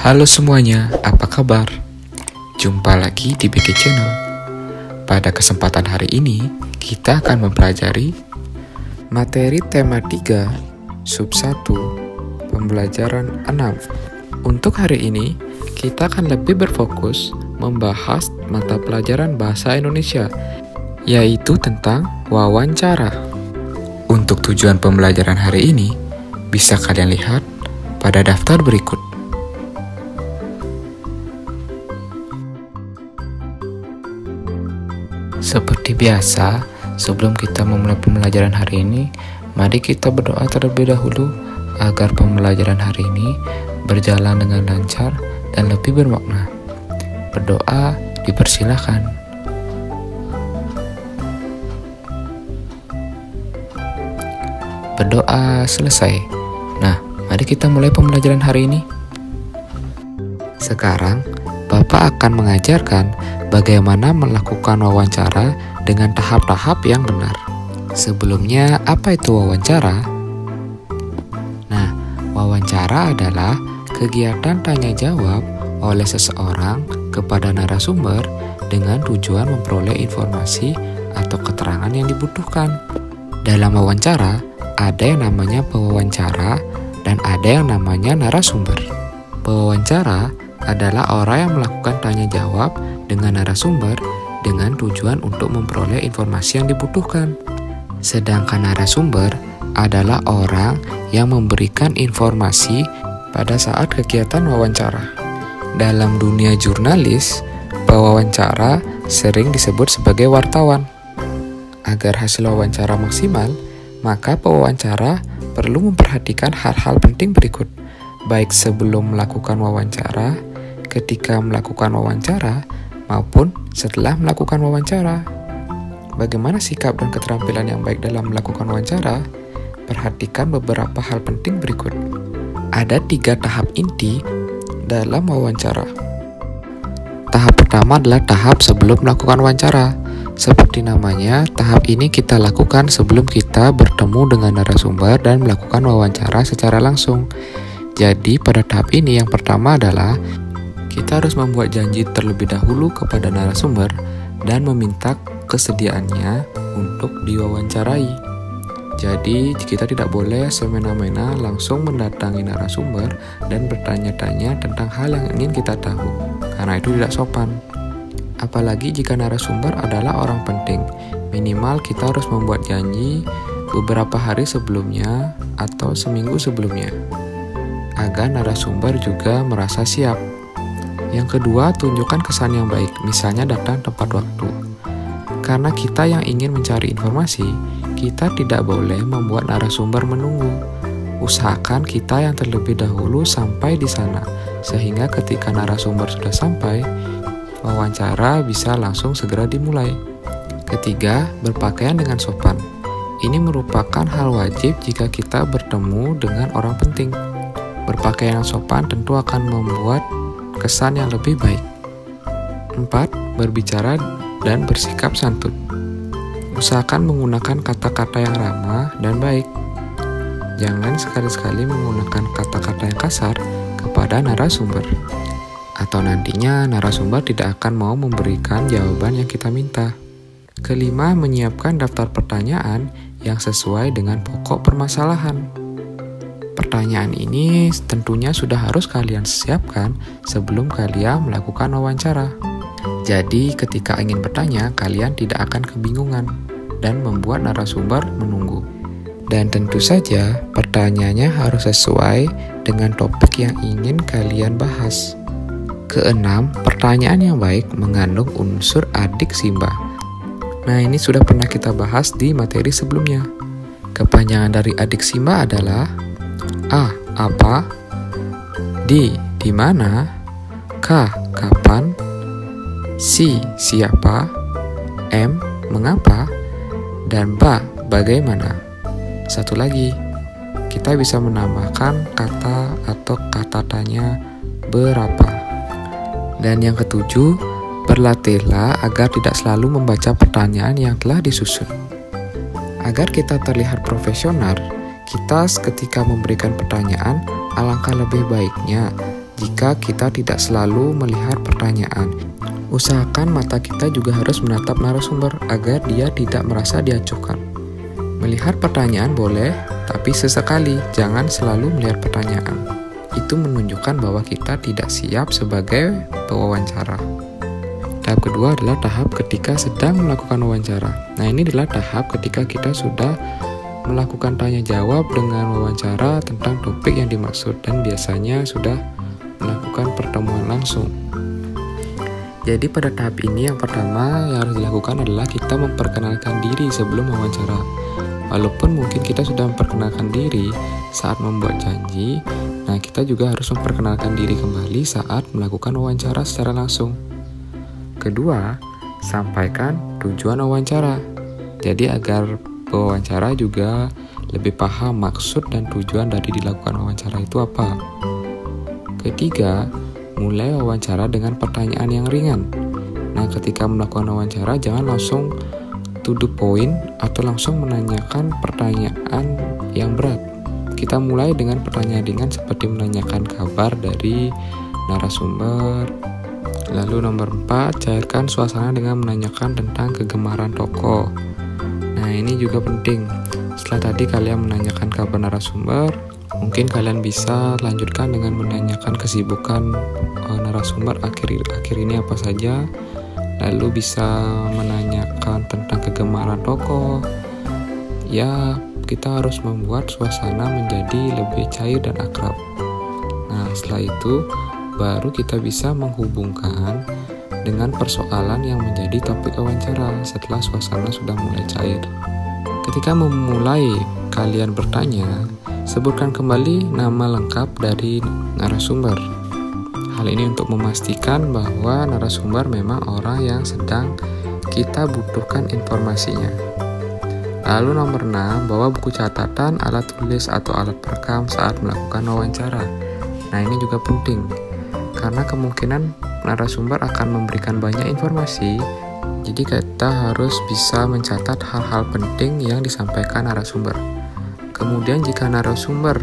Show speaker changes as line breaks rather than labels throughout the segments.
Halo semuanya, apa kabar? Jumpa lagi di BK Channel. Pada kesempatan hari ini, kita akan mempelajari materi tema 3, sub 1, pembelajaran 6. Untuk hari ini, kita akan lebih berfokus membahas mata pelajaran bahasa Indonesia, yaitu tentang wawancara. Untuk tujuan pembelajaran hari ini, bisa kalian lihat pada daftar berikut. Seperti biasa, sebelum kita memulai pembelajaran hari ini, mari kita berdoa terlebih dahulu agar pembelajaran hari ini berjalan dengan lancar dan lebih bermakna. Berdoa dipersilakan. Berdoa selesai. Nah, mari kita mulai pembelajaran hari ini. Sekarang, Bapak akan mengajarkan bagaimana melakukan wawancara dengan tahap-tahap yang benar. Sebelumnya, apa itu wawancara? Nah, wawancara adalah kegiatan tanya-jawab oleh seseorang kepada narasumber dengan tujuan memperoleh informasi atau keterangan yang dibutuhkan. Dalam wawancara, ada yang namanya pewawancara dan ada yang namanya narasumber. Pewawancara adalah orang yang melakukan tanya-jawab dengan narasumber dengan tujuan untuk memperoleh informasi yang dibutuhkan. Sedangkan narasumber adalah orang yang memberikan informasi pada saat kegiatan wawancara. Dalam dunia jurnalis, pewawancara sering disebut sebagai wartawan. Agar hasil wawancara maksimal, maka pewawancara perlu memperhatikan hal-hal penting berikut, baik sebelum melakukan wawancara, ketika melakukan wawancara, maupun setelah melakukan wawancara. Bagaimana sikap dan keterampilan yang baik dalam melakukan wawancara? Perhatikan beberapa hal penting berikut. Ada 3 tahap inti dalam wawancara. Tahap pertama adalah tahap sebelum melakukan wawancara. Seperti namanya, tahap ini kita lakukan sebelum kita bertemu dengan narasumber dan melakukan wawancara secara langsung. Jadi, pada tahap ini yang pertama adalah kita harus membuat janji terlebih dahulu kepada narasumber dan meminta kesediaannya untuk diwawancarai. Jadi, kita tidak boleh semena-mena langsung mendatangi narasumber dan bertanya-tanya tentang hal yang ingin kita tahu, karena itu tidak sopan. Apalagi jika narasumber adalah orang penting, minimal kita harus membuat janji beberapa hari sebelumnya atau seminggu sebelumnya, agar narasumber juga merasa siap. Yang kedua, tunjukkan kesan yang baik, misalnya datang tepat waktu. Karena kita yang ingin mencari informasi, kita tidak boleh membuat narasumber menunggu. Usahakan kita yang terlebih dahulu sampai di sana, sehingga ketika narasumber sudah sampai, wawancara bisa langsung segera dimulai. Ketiga, berpakaian dengan sopan. Ini merupakan hal wajib jika kita bertemu dengan orang penting. Berpakaian yang sopan tentu akan membuat kesan yang lebih baik. 4. Berbicara dan bersikap santun. Usahakan menggunakan kata-kata yang ramah dan baik. Jangan sekali-sekali menggunakan kata-kata yang kasar kepada narasumber, atau nantinya narasumber tidak akan mau memberikan jawaban yang kita minta. Kelima, menyiapkan daftar pertanyaan yang sesuai dengan pokok permasalahan. Pertanyaan ini tentunya sudah harus kalian siapkan sebelum kalian melakukan wawancara. Jadi, ketika ingin bertanya, kalian tidak akan kebingungan dan membuat narasumber menunggu. Dan tentu saja, pertanyaannya harus sesuai dengan topik yang ingin kalian bahas. Keenam, pertanyaan yang baik mengandung unsur adiksimba. Nah, ini sudah pernah kita bahas di materi sebelumnya. Kepanjangan dari adiksimba adalah A. Apa? D. Di mana? K. Kapan? C. Siapa? M. Mengapa? Dan B. Bagaimana? Satu lagi, kita bisa menambahkan kata atau kata tanya berapa. Dan yang ketujuh, berlatihlah agar tidak selalu membaca pertanyaan yang telah disusun. Agar kita terlihat profesional, kita ketika memberikan pertanyaan, alangkah lebih baiknya jika kita tidak selalu melihat pertanyaan. Usahakan mata kita juga harus menatap narasumber agar dia tidak merasa diacuhkan. Melihat pertanyaan boleh, tapi sesekali, jangan selalu melihat pertanyaan. Itu menunjukkan bahwa kita tidak siap sebagai pewawancara. Tahap kedua adalah tahap ketika sedang melakukan wawancara. Nah, ini adalah tahap ketika kita sudah melakukan tanya jawab dengan wawancara tentang topik yang dimaksud dan biasanya sudah melakukan pertemuan langsung. Jadi pada tahap ini yang pertama yang harus dilakukan adalah kita memperkenalkan diri sebelum wawancara. Walaupun mungkin kita sudah memperkenalkan diri saat membuat janji, nah kita juga harus memperkenalkan diri kembali saat melakukan wawancara secara langsung. Kedua, sampaikan tujuan wawancara. Jadi agar pewawancara juga lebih paham maksud dan tujuan dari dilakukan wawancara itu apa. Ketiga, mulai wawancara dengan pertanyaan yang ringan. Nah, ketika melakukan wawancara, jangan langsung to the point atau langsung menanyakan pertanyaan yang berat. Kita mulai dengan pertanyaan ringan seperti menanyakan kabar dari narasumber. Lalu nomor 4, cairkan suasana dengan menanyakan tentang kegemaran tokoh. Nah, ini juga penting. Setelah tadi kalian menanyakan kabar narasumber, mungkin kalian bisa lanjutkan dengan menanyakan kesibukan narasumber akhir ini apa saja. Lalu bisa menanyakan tentang kegemaran tokoh. Ya, kita harus membuat suasana menjadi lebih cair dan akrab. Nah, setelah itu baru kita bisa menghubungkan dengan persoalan yang menjadi topik wawancara setelah suasana sudah mulai cair. Ketika memulai kalian bertanya, sebutkan kembali nama lengkap dari narasumber. Hal ini untuk memastikan bahwa narasumber memang orang yang sedang kita butuhkan informasinya. Lalu nomor 6, bawa buku catatan, alat tulis atau alat perekam saat melakukan wawancara. Nah, ini juga penting karena kemungkinan narasumber akan memberikan banyak informasi. Jadi kita harus bisa mencatat hal-hal penting yang disampaikan narasumber. Kemudian jika narasumber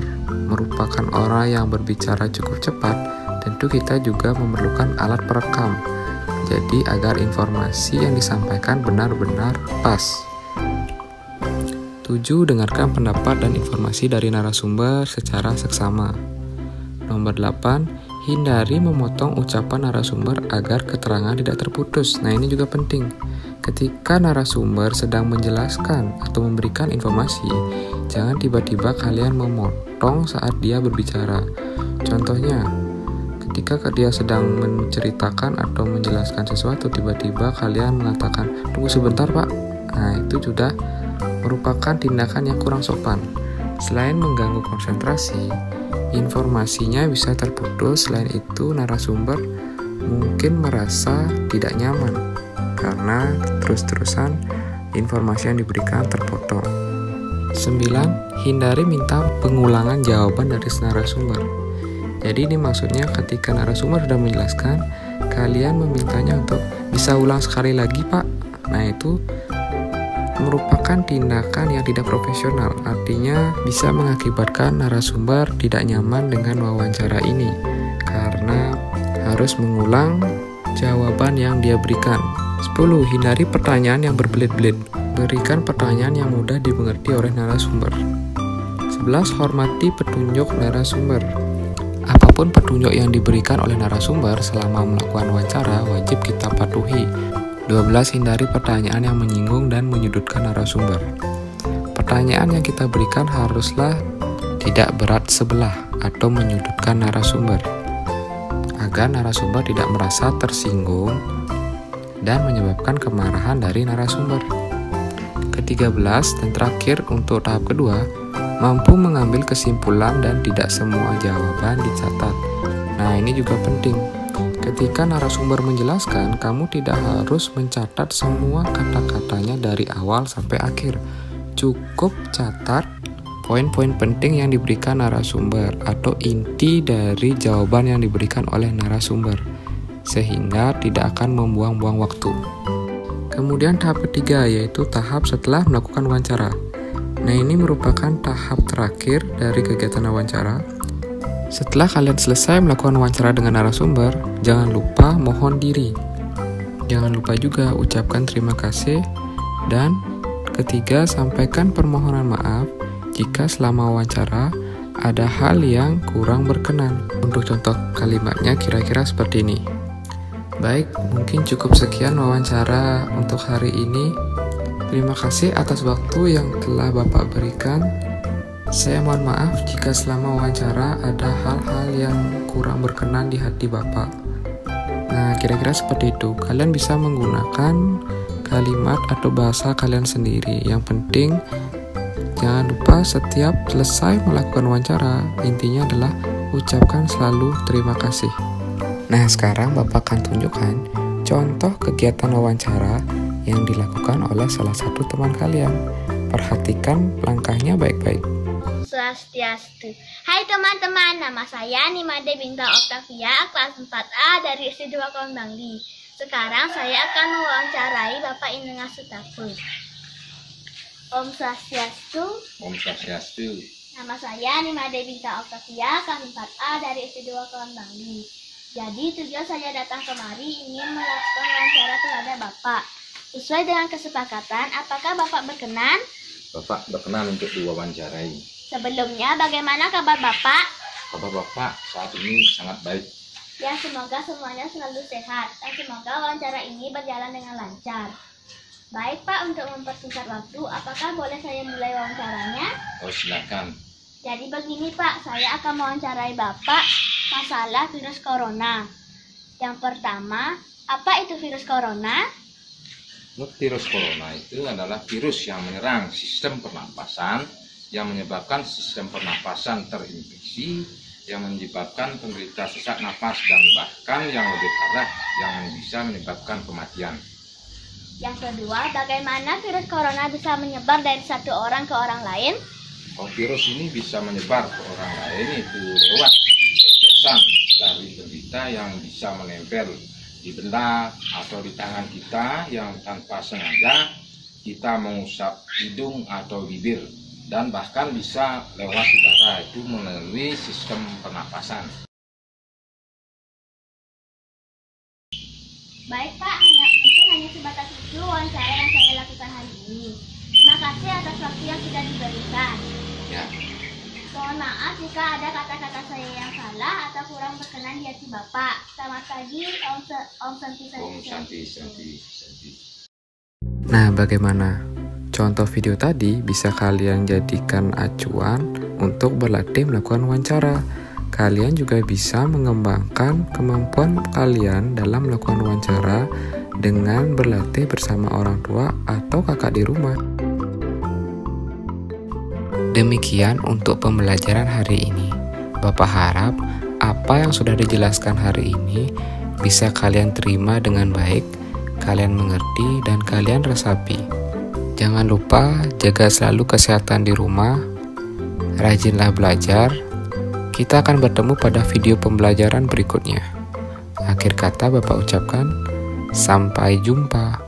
merupakan orang yang berbicara cukup cepat, tentu kita juga memerlukan alat perekam. Jadi agar informasi yang disampaikan benar-benar pas. 7. Dengarkan pendapat dan informasi dari narasumber secara seksama. Nomor 8. Hindari memotong ucapan narasumber agar keterangan tidak terputus. Nah, ini juga penting. Ketika narasumber sedang menjelaskan atau memberikan informasi, jangan tiba-tiba kalian memotong saat dia berbicara. Contohnya, ketika dia sedang menceritakan atau menjelaskan sesuatu, tiba-tiba kalian mengatakan, "Tunggu sebentar, Pak." Nah, itu sudah merupakan tindakan yang kurang sopan. Selain mengganggu konsentrasi, informasinya bisa terputus. Selain itu, narasumber mungkin merasa tidak nyaman karena terus-terusan informasi yang diberikan terpotong. 9. Hindari minta pengulangan jawaban dari narasumber. Jadi ini maksudnya ketika narasumber sudah menjelaskan, kalian memintanya untuk bisa ulang sekali lagi, Pak. Nah, itu merupakan tindakan yang tidak profesional, artinya bisa mengakibatkan narasumber tidak nyaman dengan wawancara ini karena harus mengulang jawaban yang dia berikan. 10. Hindari pertanyaan yang berbelit-belit. Berikan pertanyaan yang mudah dimengerti oleh narasumber. 11. Hormati petunjuk narasumber. Apapun petunjuk yang diberikan oleh narasumber selama melakukan wawancara wajib kita patuhi. 12. Hindari pertanyaan yang menyinggung dan menyudutkan narasumber. Pertanyaan yang kita berikan haruslah tidak berat sebelah atau menyudutkan narasumber, agar narasumber tidak merasa tersinggung dan menyebabkan kemarahan dari narasumber. Ke-13 dan terakhir untuk tahap kedua, mampu mengambil kesimpulan dan tidak semua jawaban dicatat. Nah, ini juga penting. Ketika narasumber menjelaskan, kamu tidak harus mencatat semua kata-katanya dari awal sampai akhir. Cukup catat poin-poin penting yang diberikan narasumber atau inti dari jawaban yang diberikan oleh narasumber, sehingga tidak akan membuang-buang waktu. Kemudian tahap ketiga yaitu tahap setelah melakukan wawancara. Nah, ini merupakan tahap terakhir dari kegiatan wawancara. Setelah kalian selesai melakukan wawancara dengan narasumber, jangan lupa mohon diri. Jangan lupa juga ucapkan terima kasih. Dan ketiga, sampaikan permohonan maaf jika selama wawancara ada hal yang kurang berkenan. Untuk contoh kalimatnya kira-kira seperti ini. Baik, mungkin cukup sekian wawancara untuk hari ini. Terima kasih atas waktu yang telah Bapak berikan. Saya mohon maaf jika selama wawancara ada hal-hal yang kurang berkenan di hati Bapak. Nah, kira-kira seperti itu. Kalian bisa menggunakan kalimat atau bahasa kalian sendiri. Yang penting, jangan lupa setiap selesai melakukan wawancara, intinya adalah ucapkan selalu terima kasih. Nah, sekarang Bapak akan tunjukkan contoh kegiatan wawancara yang dilakukan oleh salah satu teman kalian. Perhatikan langkahnya baik-baik.
Swastiastu. Hai teman-teman, nama saya Nimade Binta Octavia, kelas 4A dari SD 2 Kondangdi. Sekarang saya akan mewawancarai Bapak Indengar Sutaku. Om Swastiastu.
Om Swastiastu.
Nama saya Nimade Binta Octavia, kelas 4A dari SD 2 Kondangdi. Jadi tujuan saya datang kemari ingin melakukan wawancara terhadap Bapak. Sesuai dengan kesepakatan, apakah Bapak berkenan?
Bapak berkenan untuk diwawancarai.
Sebelumnya, bagaimana kabar Bapak?
Kabar Bapak saat ini sangat baik.
Ya, semoga semuanya selalu sehat dan semoga wawancara ini berjalan dengan lancar. Baik Pak, untuk mempersingkat waktu, apakah boleh saya mulai wawancaranya?
Oh, silakan.
Jadi begini Pak, saya akan mewawancarai Bapak masalah virus corona. Yang pertama, apa itu virus corona?
Virus corona itu adalah virus yang menyerang sistem pernapasan, yang menyebabkan sistem pernapasan terinfeksi, yang menyebabkan penderita sesak napas, dan bahkan yang lebih parah yang bisa menyebabkan kematian.
Yang kedua, bagaimana virus corona bisa menyebar dari satu orang ke orang lain?
Oh, virus ini bisa menyebar ke orang lain itu lewat tetesan dari penderita yang bisa menempel di benda atau di tangan kita yang tanpa sengaja kita mengusap hidung atau bibir. Dan bahkan bisa lewat udara, itu melalui sistem pernapasan.
Baik Pak, mungkin hanya sebatas itu wawancara yang saya lakukan hari ini. Terima kasih atas waktu yang sudah diberikan.
Ya.
Mohon maaf jika ada kata-kata saya yang salah atau kurang berkenan di hati Bapak. Selamat pagi, Om Santi.
Om Santi.
Nah, bagaimana? Contoh video tadi bisa kalian jadikan acuan untuk berlatih melakukan wawancara. Kalian juga bisa mengembangkan kemampuan kalian dalam melakukan wawancara dengan berlatih bersama orang tua atau kakak di rumah. Demikian untuk pembelajaran hari ini. Bapak harap apa yang sudah dijelaskan hari ini bisa kalian terima dengan baik, kalian mengerti, dan kalian resapi. Jangan lupa jaga selalu kesehatan di rumah, rajinlah belajar. Kita akan bertemu pada video pembelajaran berikutnya. Akhir kata Bapak ucapkan, sampai jumpa.